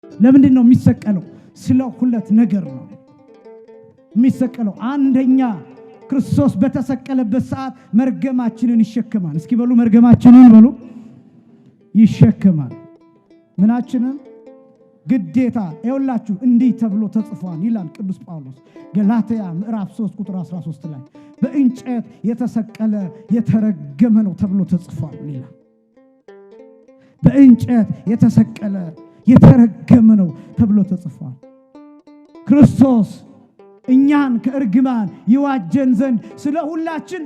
ለምንድን ነው የሚሰቀለው? ስለ ሁለት ነገር ነው የሚሰቀለው። አንደኛ ክርስቶስ በተሰቀለበት ሰዓት መርገማችንን ይሸከማል። እስኪ በሉ መርገማችንን በሉ ይሸከማል። ምናችንን ግዴታ ይኸውላችሁ እንዲህ ተብሎ ተጽፏል ይላል ቅዱስ ጳውሎስ ገላትያ ምዕራፍ 3 ቁጥር 13 ላይ በእንጨት የተሰቀለ የተረገመ ነው ተብሎ ተጽፏል ይላል። በእንጨት የተሰቀለ የተረገመ ነው ተብሎ ተጽፏል። ክርስቶስ እኛን ከእርግማን ይዋጀን ዘንድ ስለ ሁላችን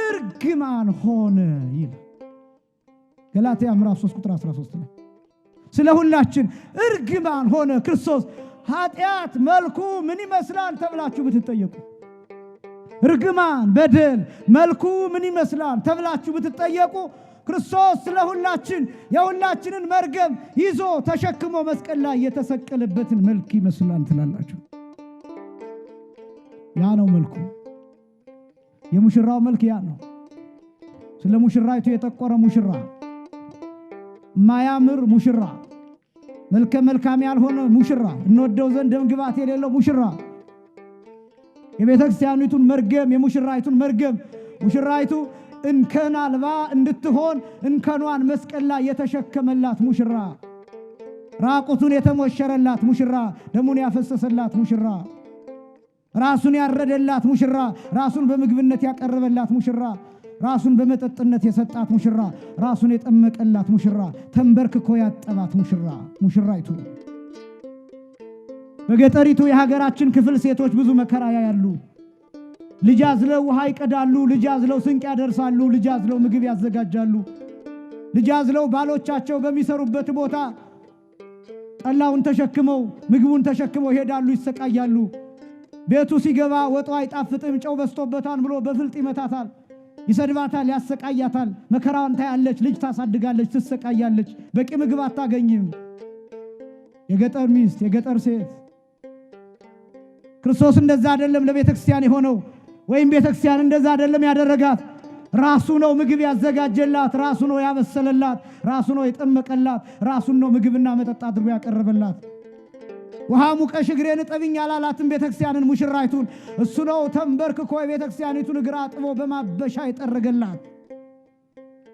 እርግማን ሆነ ይላል ገላትያ ምዕራፍ 3 ቁጥር 13 ላይ ስለ ሁላችን እርግማን ሆነ ክርስቶስ። ኃጢአት መልኩ ምን ይመስላል ተብላችሁ ብትጠየቁ፣ እርግማን በደል መልኩ ምን ይመስላል ተብላችሁ ብትጠየቁ፣ ክርስቶስ ስለ ሁላችን የሁላችንን መርገም ይዞ ተሸክሞ መስቀል ላይ የተሰቀለበትን መልክ ይመስላል ትላላችሁ። ያ ነው መልኩ። የሙሽራው መልክ ያ ነው። ስለ ሙሽራይቱ የጠቆረ ሙሽራ፣ ማያምር ሙሽራ፣ መልከ መልካም ያልሆነ ሙሽራ፣ እንወደው ዘንድ ደም ግባት የሌለው ሙሽራ፣ የቤተ ክርስቲያኒቱን መርገም የሙሽራይቱን መርገም ሙሽራይቱ እንከን አልባ እንድትሆን እንከኗን መስቀል ላይ የተሸከመላት ሙሽራ፣ ራቁቱን የተሞሸረላት ሙሽራ፣ ደሙን ያፈሰሰላት ሙሽራ፣ ራሱን ያረደላት ሙሽራ፣ ራሱን በምግብነት ያቀረበላት ሙሽራ፣ ራሱን በመጠጥነት የሰጣት ሙሽራ፣ ራሱን የጠመቀላት ሙሽራ፣ ተንበርክኮ ያጠባት ሙሽራ ሙሽራይቱ። በገጠሪቱ የሀገራችን ክፍል ሴቶች ብዙ መከራ ያያሉ። ልጅ አዝለው ውሃ ይቀዳሉ፣ ልጅ አዝለው ስንቅ ያደርሳሉ፣ ልጅ አዝለው ምግብ ያዘጋጃሉ፣ ልጅ አዝለው ባሎቻቸው በሚሰሩበት ቦታ ጠላውን ተሸክመው ምግቡን ተሸክመው ይሄዳሉ፣ ይሰቃያሉ። ቤቱ ሲገባ ወጡ አይጣፍጥም ጨው በስቶበታል ብሎ በፍልጥ ይመታታል፣ ይሰድባታል፣ ያሰቃያታል። መከራዋን ታያለች። ልጅ ታሳድጋለች፣ ትሰቃያለች፣ በቂ ምግብ አታገኝም። የገጠር ሚስት የገጠር ሴት። ክርስቶስ እንደዛ አይደለም ለቤተ ክርስቲያን የሆነው፣ ወይም ቤተ ክርስቲያን እንደዛ አይደለም ያደረጋት። ራሱ ነው ምግብ ያዘጋጀላት፣ ራሱ ነው ያበሰለላት፣ ራሱ ነው የጠመቀላት፣ ራሱ ነው ምግብና መጠጥ አድርጎ ያቀረበላት። ውሃ ሙቀሽ እግሬን እጠብኝ ያላላትን ቤተ ክርስቲያንን ሙሽራይቱን እሱ ነው ተንበርክኮ የቤተ ክርስቲያኒቱን እግር አጥቦ በማበሻ የጠረገላት።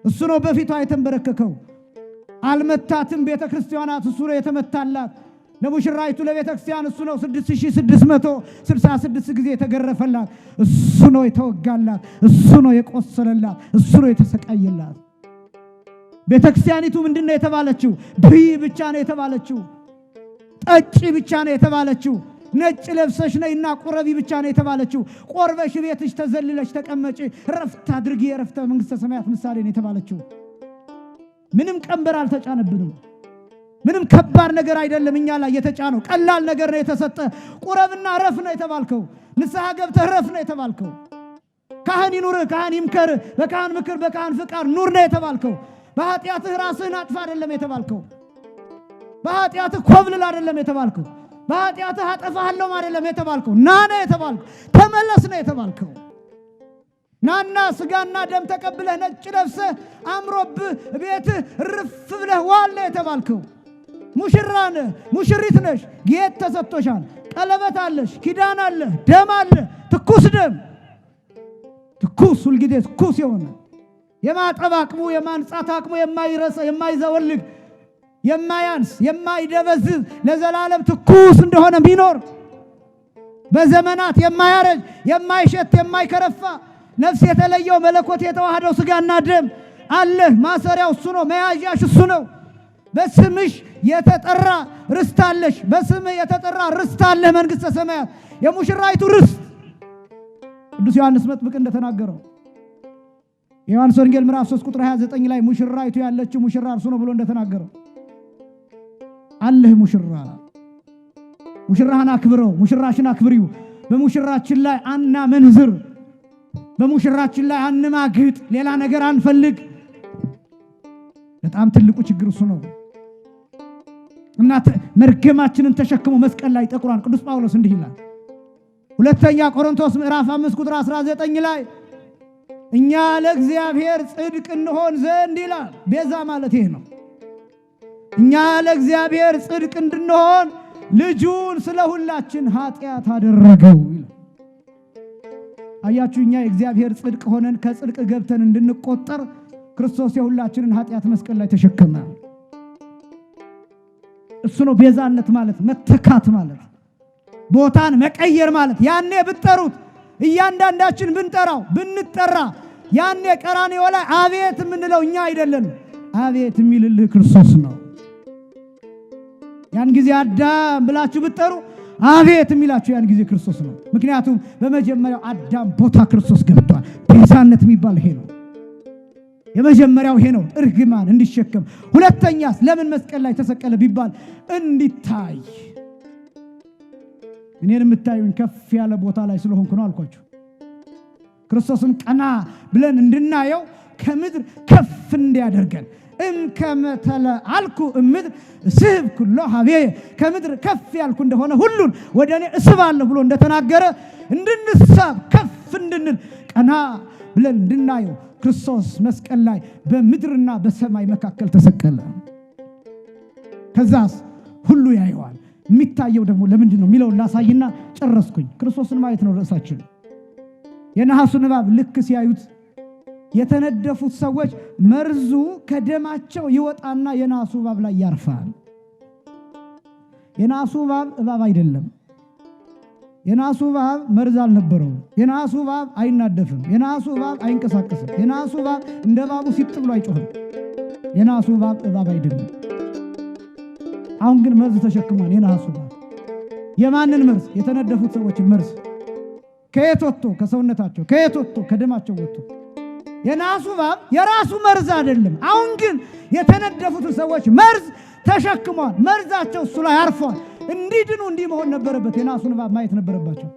እሱ ነው በፊቷ የተንበረከከው። አልመታትም ቤተ ክርስቲያናት፣ እሱ ነው የተመታላት። ለሙሽራይቱ ለቤተ ክርስቲያን እሱ ነው 6666 ጊዜ የተገረፈላት፣ እሱ ነው የተወጋላት፣ እሱ ነው የቆሰለላት፣ እሱ ነው የተሰቃየላት። ቤተ ክርስቲያኒቱ ምንድነው የተባለችው? ብይ ብቻ ነው የተባለችው። ጠጪ ብቻ ነው የተባለችው። ነጭ ለብሰሽ ነይና ቁረቢ ብቻ ነው የተባለችው። ቆርበሽ ቤትሽ ተዘልለሽ ተቀመጪ፣ ረፍት አድርጊ፣ የረፍተ መንግስተ ሰማያት ምሳሌ ነው የተባለችው። ምንም ቀንበር አልተጫነብንም። ምንም ከባድ ነገር አይደለም እኛ ላይ የተጫነው፣ ቀላል ነገር ነው የተሰጠ። ቁረብና ረፍ ነው የተባልከው። ንስሐ ገብተህ ረፍ ነው የተባልከው። ካህን ይኑር፣ ካህን ይምከር፣ በካህን ምክር በካህን ፍቃድ ኑር ነው የተባልከው። በኃጢአትህ ራስህን አጥፋ አይደለም የተባልከው። በኃጢአትህ ኮብልል አይደለም የተባልከው። በኃጢአትህ አጠፋለሁ አይደለም የተባልከው። ና ነው የተባልከው። ተመለስ ነው የተባልከው። ናና ስጋና ደም ተቀብለህ ነጭ ለብሰህ አምሮብህ ቤትህ ርፍ ብለህ ዋል ነው የተባልከው። ሙሽራ ነህ፣ ሙሽሪት ነሽ። ጌጥ ተሰጥቶሻል፣ ቀለበት አለሽ፣ ኪዳን አለ፣ ደም አለ፣ ትኩስ ደም፣ ትኩስ ሁልጊዜ ትኩስ የሆነ የማጠብ አቅሙ የማንጻት አቅሙ የማይረሳ የማይዘወልግ የማያንስ የማይደበዝዝ ለዘላለም ትኩስ እንደሆነ ቢኖር በዘመናት የማያረጅ የማይሸት የማይከረፋ ነፍስ የተለየው መለኮት የተዋህደው ስጋና ደም አለ። ማሰሪያው እሱ ነው፣ መያዣሽ እሱ ነው። በስምሽ የተጠራ ርስት አለሽ። በስምህ የተጠራ ርስት አለ፣ መንግስተ ሰማያት የሙሽራይቱ ርስት። ቅዱስ ዮሐንስ መጥምቅ እንደተናገረው የዮሐንስ ወንጌል ምዕራፍ 3 ቁጥር 29 ላይ ሙሽራይቱ ያለችው ሙሽራ እርሱ ነው ብሎ እንደተናገረው አለህ ሙሽራ። ሙሽራህን አክብረው፣ ሙሽራሽን አክብሪው። በሙሽራችን ላይ አናመንዝር፣ በሙሽራችን ላይ አንማግጥ፣ ሌላ ነገር አንፈልግ። በጣም ትልቁ ችግር እሱ ነው። እና መርገማችንን ተሸክሞ መስቀል ላይ ጠቁሯል። ቅዱስ ጳውሎስ እንዲህ ይላል ሁለተኛ ቆሮንቶስ ምዕራፍ 5 ቁጥር 19 ላይ እኛ ለእግዚአብሔር ጽድቅ እንሆን ዘንድ ይላል። ቤዛ ማለት ይሄ ነው። እኛ ለእግዚአብሔር ጽድቅ እንድንሆን ልጁን ስለ ሁላችን ኃጢአት አደረገው ይላል። አያችሁ፣ እኛ የእግዚአብሔር ጽድቅ ሆነን ከጽድቅ ገብተን እንድንቆጠር ክርስቶስ የሁላችንን ኃጢአት መስቀል ላይ ተሸከመ። እሱ ነው ቤዛነት ማለት፣ መተካት ማለት፣ ቦታን መቀየር ማለት። ያኔ ብትጠሩት እያንዳንዳችን ብንጠራው ብንጠራ ያኔ ቀራንዮ ላይ አቤት የምንለው እኛ አይደለም፣ አቤት የሚልልህ ክርስቶስ ነው። ያን ጊዜ አዳም ብላችሁ ብትጠሩ አቤት የሚላችሁ ያን ጊዜ ክርስቶስ ነው። ምክንያቱም በመጀመሪያው አዳም ቦታ ክርስቶስ ገብቷል። ቤዛነት የሚባል ይሄ ነው። የመጀመሪያው ይሄ ነው፣ እርግማን እንዲሸከም። ሁለተኛስ ለምን መስቀል ላይ ተሰቀለ ቢባል እንዲታይ። እኔን የምታዩኝ ከፍ ያለ ቦታ ላይ ስለሆንኩ ነው አልኳችሁ። ክርስቶስን ቀና ብለን እንድናየው ከምድር ከፍ እንዲያደርገን እምከመተለ አልኩ እምድር እስብ ኩሎ ሀቤ፣ ከምድር ከፍ ያልኩ እንደሆነ ሁሉን ወደ እኔ እስባለሁ ብሎ እንደተናገረ እንድንሳብ ከፍ እንድንል ቀና ብለን እንድናየው ክርስቶስ መስቀል ላይ በምድርና በሰማይ መካከል ተሰቀለ። ከዛስ ሁሉ ያየዋል። የሚታየው ደግሞ ለምንድን ነው የሚለውን ላሳይና ጨረስኩኝ። ክርስቶስን ማየት ነው ርዕሳችን። የነሐሱን እባብ ልክ ሲያዩት የተነደፉት ሰዎች መርዙ ከደማቸው ይወጣና የነሐሱ እባብ ላይ ያርፋል። የነሐሱ እባብ አይደለም። የነሐሱ እባብ መርዝ አልነበረው። የነሐሱ እባብ አይናደፍም። የነሐሱ እባብ አይንቀሳቀስም። የነሐሱ እባብ እንደ እባቡ ሲጥ ብሎ አይጮህም። የነሐሱ እባብ አይደለም። አሁን ግን መርዝ ተሸክሟል። የነሐሱ እባብ የማንን መርዝ? የተነደፉት ሰዎችን መርዝ። ከየት ወጥቶ? ከሰውነታቸው። ከየት ወጥቶ? ከደማቸው ወጥቶ። የነሐሱ እባብ የራሱ መርዝ አይደለም። አሁን ግን የተነደፉት ሰዎች መርዝ ተሸክሟል። መርዛቸው እሱ ላይ አርፏል። እንዲድኑ እንዲህ መሆን ነበረበት። የነሐሱን እባብ ማየት ነበረባቸው።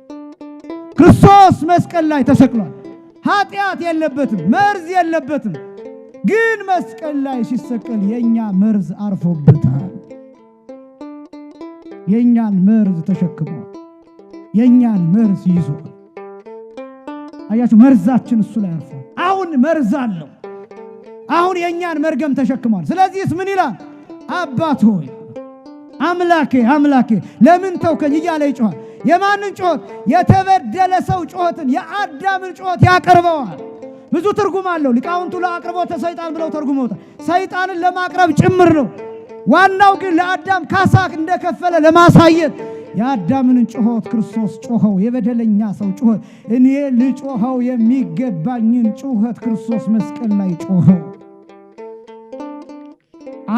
ክርስቶስ መስቀል ላይ ተሰቅሏል። ኃጢአት የለበትም፣ መርዝ የለበትም። ግን መስቀል ላይ ሲሰቀል የኛ መርዝ አርፎበታል። የኛን መርዝ ተሸክሟል። የኛን መርዝ ይዟል። አያችሁ፣ መርዛችን እሱ ላይ አርፏል። አሁን መርዝ አለው። አሁን የኛን መርገም ተሸክሟል። ስለዚህስ ምን ይላል? አባት ሆይ አምላኬ አምላኬ ለምን ተውከኝ እያለ ይጮሃል። የማንን ጮት? የተበደለ ሰው ጮትን፣ የአዳምን ጮት ያቀርበዋል። ብዙ ትርጉም አለው። ሊቃውንቱ ለአቅርቦተ ሰይጣን ብለው ተርጉመውታል። ሰይጣንን ለማቅረብ ጭምር ነው። ዋናው ግን ለአዳም ካሳ እንደከፈለ ለማሳየት የአዳምን ጮት ክርስቶስ ጮኸው። የበደለኛ ሰው ጮት፣ እኔ ልጮኸው የሚገባኝን ጮት ክርስቶስ መስቀል ላይ ጮኸው።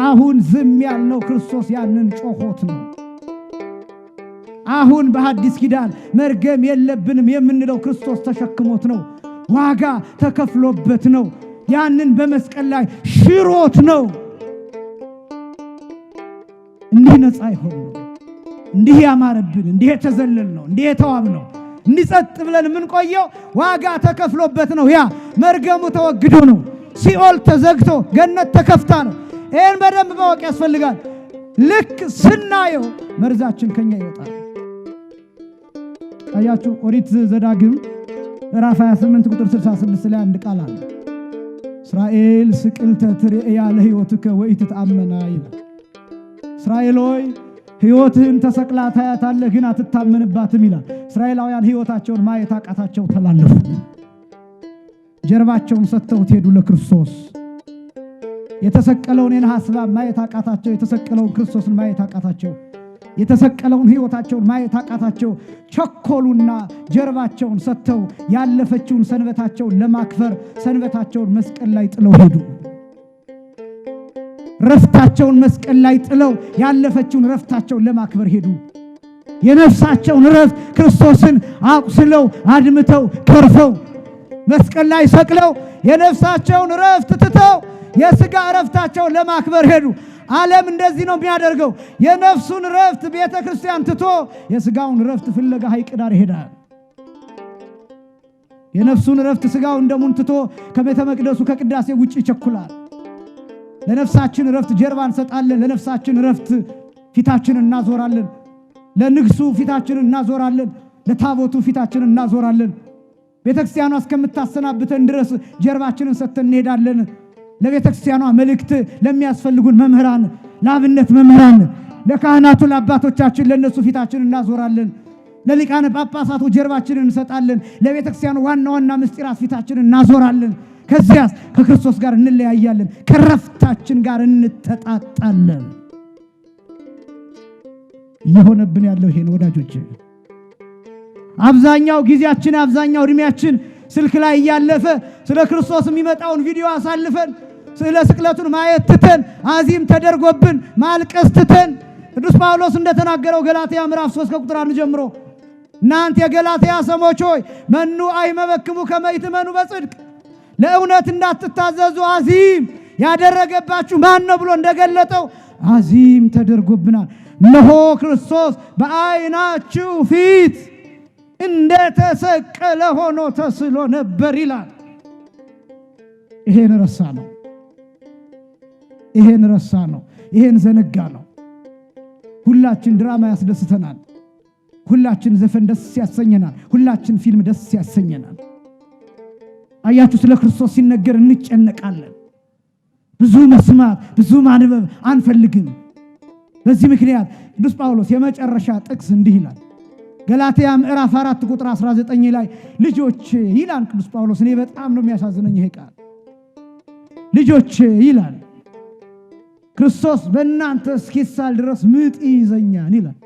አሁን ዝም ያልነው ክርስቶስ ያንን ጮሆት ነው። አሁን በሐዲስ ኪዳን መርገም የለብንም የምንለው ክርስቶስ ተሸክሞት ነው። ዋጋ ተከፍሎበት ነው። ያንን በመስቀል ላይ ሽሮት ነው። እንዲህ ነፃ ይሆን ነው፣ እንዲህ ያማረብን፣ እንዲህ የተዘለል ነው፣ እንዲህ የተዋብ ነው፣ እንዲህ ጸጥ ብለን የምንቆየው ዋጋ ተከፍሎበት ነው። ያ መርገሙ ተወግዶ ነው። ሲኦል ተዘግቶ ገነት ተከፍታ ነው። ይህን በደንብ ማወቅ ያስፈልጋል። ልክ ስናየው መርዛችን ከኛ ይወጣል። አያችሁ፣ ኦሪት ዘዳግም ምዕራፍ 28 ቁጥር 66 ላይ አንድ ቃል አለ። እስራኤል ስቅልተ ትርእያ ለሕይወትከ ወኢትትአመና ይላል። እስራኤል ሆይ ሕይወትህን ተሰቅላ ታያታለህ፣ ግን አትታመንባትም ይላል። እስራኤላውያን ሕይወታቸውን ማየት አቃታቸው፣ ተላለፉ። ጀርባቸውን ሰጥተውት ሄዱ ለክርስቶስ። የተሰቀለውን የነሐስ እባብ ማየት አቃታቸው። የተሰቀለውን ክርስቶስን ማየት አቃታቸው። የተሰቀለውን ሕይወታቸውን ማየት አቃታቸው። ቸኮሉና ጀርባቸውን ሰጥተው ያለፈችውን ሰንበታቸውን ለማክበር ሰንበታቸውን መስቀል ላይ ጥለው ሄዱ። ረፍታቸውን መስቀል ላይ ጥለው ያለፈችውን ረፍታቸውን ለማክበር ሄዱ። የነፍሳቸውን ረፍት ክርስቶስን አቁስለው አድምተው ገርፈው መስቀል ላይ ሰቅለው የነፍሳቸውን ረፍት ትተው የሥጋ ረፍታቸውን ለማክበር ሄዱ። ዓለም እንደዚህ ነው የሚያደርገው። የነፍሱን ረፍት ቤተ ክርስቲያን ትቶ የሥጋውን ረፍት ፍለጋ ሐይቅ ዳር ይሄዳል። የነፍሱን ረፍት ሥጋውን ደሙን ትቶ ከቤተ መቅደሱ ከቅዳሴ ውጭ ይቸኩላል። ለነፍሳችን ረፍት ጀርባ እንሰጣለን። ለነፍሳችን ረፍት ፊታችንን እናዞራለን። ለንግሱ ፊታችንን እናዞራለን። ለታቦቱ ፊታችንን እናዞራለን። ቤተክርስቲያኗ እስከምታሰናብተን ድረስ ጀርባችንን ሰጥተን እንሄዳለን። ለቤተክርስቲያኗ መልእክት ለሚያስፈልጉን መምህራን፣ ለአብነት መምህራን፣ ለካህናቱ፣ ለአባቶቻችን ለነሱ ፊታችን እናዞራለን። ለሊቃነ ጳጳሳቱ ጀርባችንን እንሰጣለን። ለቤተክርስቲያኑ ዋና ዋና ምስጢራት ፊታችንን እናዞራለን። ከዚያስ ከክርስቶስ ጋር እንለያያለን። ከረፍታችን ጋር እንተጣጣለን። እየሆነብን ያለው ይሄን ወዳጆች፣ አብዛኛው ጊዜያችን አብዛኛው እድሜያችን ስልክ ላይ እያለፈ ስለ ክርስቶስ የሚመጣውን ቪዲዮ አሳልፈን ስለ ስቅለቱን ማየት ትተን አዚም ተደርጎብን ማልቀስ ትተን ቅዱስ ጳውሎስ እንደተናገረው ገላትያ ምዕራፍ 3 ከቁጥር 1 ጀምሮ እናንተ የገላትያ ሰዎች ሆይ መኑ አይመበክሙ ከመ ይትመኑ በጽድቅ ለእውነት እንዳትታዘዙ አዚም ያደረገባችሁ ማን ነው ብሎ እንደገለጠው አዚም ተደርጎብናል። እነሆ ክርስቶስ በዓይናችሁ ፊት እንደተሰቀለ ሆኖ ተስሎ ነበር ይላል። ይሄን ረሳ ነው፣ ይሄን ዘነጋ ነው። ሁላችን ድራማ ያስደስተናል፣ ሁላችን ዘፈን ደስ ያሰኘናል፣ ሁላችን ፊልም ደስ ያሰኘናል። አያችሁ፣ ስለ ክርስቶስ ሲነገር እንጨነቃለን። ብዙ መስማት ብዙ ማንበብ አንፈልግም። በዚህ ምክንያት ቅዱስ ጳውሎስ የመጨረሻ ጥቅስ እንዲህ ይላል። ገላትያ ምዕራፍ 4 ቁጥር 19 ላይ ልጆች ይላል ቅዱስ ጳውሎስ። እኔ በጣም ነው የሚያሳዝነኝ ይሄ ቃል። ልጆች ይላል ክርስቶስ በእናንተ እስኪሳል ድረስ ምጥ ይዘኛል ይላል።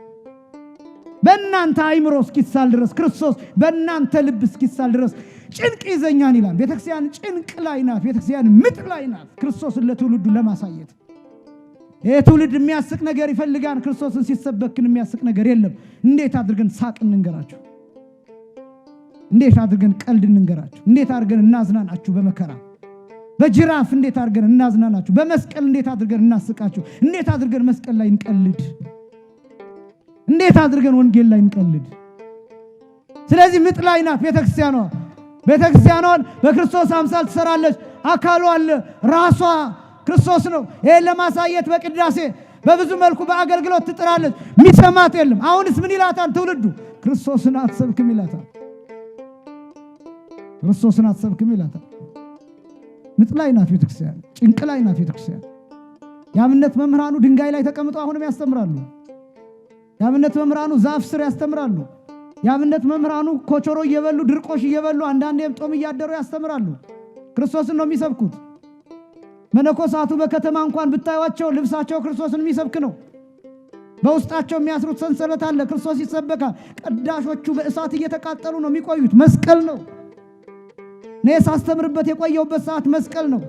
በእናንተ አይምሮ እስኪሳል ድረስ ክርስቶስ በእናንተ ልብ እስኪሳል ድረስ ጭንቅ ይዘኛል ይላል። ቤተክርስቲያን ጭንቅ ላይ ናት። ቤተክርስቲያን ምጥ ላይ ናት። ክርስቶስን ለትውልዱ ለማሳየት ይሄ ትውልድ የሚያስቅ ነገር ይፈልጋል። ክርስቶስን ሲሰበክን የሚያስቅ ነገር የለም። እንዴት አድርገን ሳቅ እንንገራችሁ? እንዴት አድርገን ቀልድ እንንገራችሁ? እንዴት አድርገን እናዝናናችሁ? በመከራ በጅራፍ እንዴት አድርገን እናዝናናችሁ? በመስቀል እንዴት አድርገን እናስቃችሁ? እንዴት አድርገን መስቀል ላይ እንቀልድ? እንዴት አድርገን ወንጌል ላይ እንቀልድ? ስለዚህ ምጥ ላይ ናት ቤተክርስቲያኗ። ቤተክርስቲያኗን በክርስቶስ አምሳል ትሰራለች። አካሉ አለ፣ ራሷ ክርስቶስ ነው። ይሄን ለማሳየት በቅዳሴ በብዙ መልኩ በአገልግሎት ትጥራለች። የሚሰማት የለም። አሁንስ ምን ይላታል ትውልዱ? ክርስቶስን አትሰብክም ይላታል። ክርስቶስን አትሰብክም ይላታል። ምጥ ላይ ናት ቤተክርስቲያን፣ ጭንቅ ላይ ናት ቤተክርስቲያን። የአብነት መምህራኑ ድንጋይ ላይ ተቀምጠው አሁንም ያስተምራሉ። የአብነት መምህራኑ ዛፍ ስር ያስተምራሉ። የአብነት መምህራኑ ኮቾሮ እየበሉ ድርቆሽ እየበሉ አንዳንዴም ጦም እያደሩ ያስተምራሉ። ክርስቶስን ነው የሚሰብኩት። መነኮሳቱ በከተማ እንኳን ብታዩዋቸው ልብሳቸው ክርስቶስን የሚሰብክ ነው። በውስጣቸው የሚያስሩት ሰንሰለት አለ፣ ክርስቶስ ይሰበካል። ቀዳሾቹ በእሳት እየተቃጠሉ ነው የሚቆዩት። መስቀል ነው። እኔ ሳስተምርበት የቆየሁበት ሰዓት መስቀል ነው።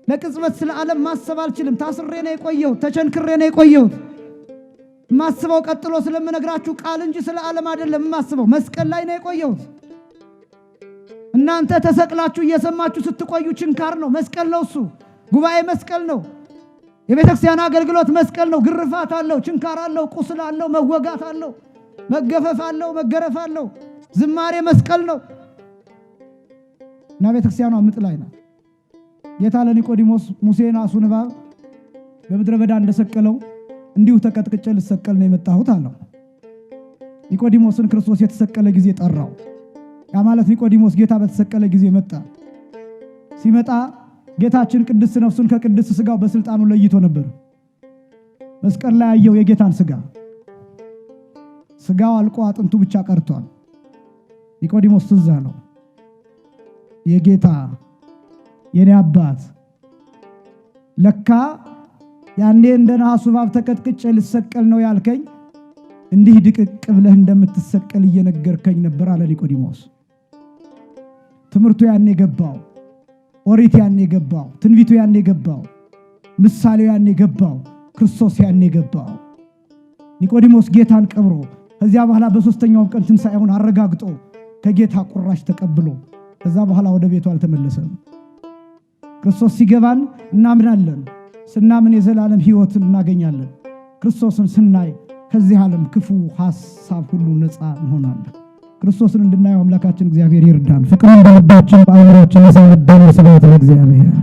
ለቅጽበት ስለ ዓለም ማሰብ አልችልም። ታስሬ ነው የቆየሁት፣ ተቸንክሬ ነው የቆየሁት። ማስበው ቀጥሎ ስለምነግራችሁ ቃል እንጂ ስለ ዓለም አይደለም ማስበው። መስቀል ላይ ነው የቆየሁት። እናንተ ተሰቅላችሁ እየሰማችሁ ስትቆዩ ችንካር ነው፣ መስቀል ነው እሱ። ጉባኤ መስቀል ነው። የቤተክርስቲያን አገልግሎት መስቀል ነው። ግርፋት አለው፣ ችንካር አለው፣ ቁስል አለው፣ መወጋት አለው፣ መገፈፍ አለው፣ መገረፍ አለው። ዝማሬ መስቀል ነው እና ቤተክርስቲያኗ ምጥ ላይ ናት። ጌታ ለኒቆዲሞስ ሙሴን አሱን እባብ በምድረ በዳ እንደሰቀለው እንዲሁ ተቀጥቅጬ ልሰቀል ነው የመጣሁት አለው። ኒቆዲሞስን ክርስቶስ የተሰቀለ ጊዜ ጠራው። ያ ማለት ኒቆዲሞስ ጌታ በተሰቀለ ጊዜ መጣ። ሲመጣ ጌታችን ቅድስት ነፍሱን ከቅድስት ስጋው በስልጣኑ ለይቶ ነበር። መስቀል ላይ ያየው የጌታን ስጋው አልቆ አጥንቱ ብቻ ቀርቷል። ኒቆዲሞስ ትዝ አለው፣ የጌታ የኔ አባት ለካ ያኔ እንደ ነሐሱ እባብ ተቀጥቅጬ ልሰቀል ነው ያልከኝ፣ እንዲህ ድቅቅ ብለህ እንደምትሰቀል እየነገርከኝ ነበር አለ ኒቆዲሞስ። ትምህርቱ ያኔ ገባው። ኦሪት ያኔ ገባው። ትንቢቱ ያኔ ገባው። ምሳሌው ያኔ ገባው። ክርስቶስ ያኔ ገባው። ኒቆዲሞስ ጌታን ቀብሮ ከዚያ በኋላ በሶስተኛው ቀን ትንሣኤውን አረጋግጦ ከጌታ ቁራሽ ተቀብሎ ከዛ በኋላ ወደ ቤቱ አልተመለሰም። ክርስቶስ ሲገባን እናምናለን። ስናምን የዘላለም ሕይወትን እናገኛለን። ክርስቶስን ስናይ ከዚህ ዓለም ክፉ ሐሳብ ሁሉ ነፃ እንሆናለን። ክርስቶስን እንድናየው አምላካችን እግዚአብሔር ይርዳን። ፍቅሩን በልባችን በአእምሮአችን ያሳድርብን። ስብሐት ለእግዚአብሔር።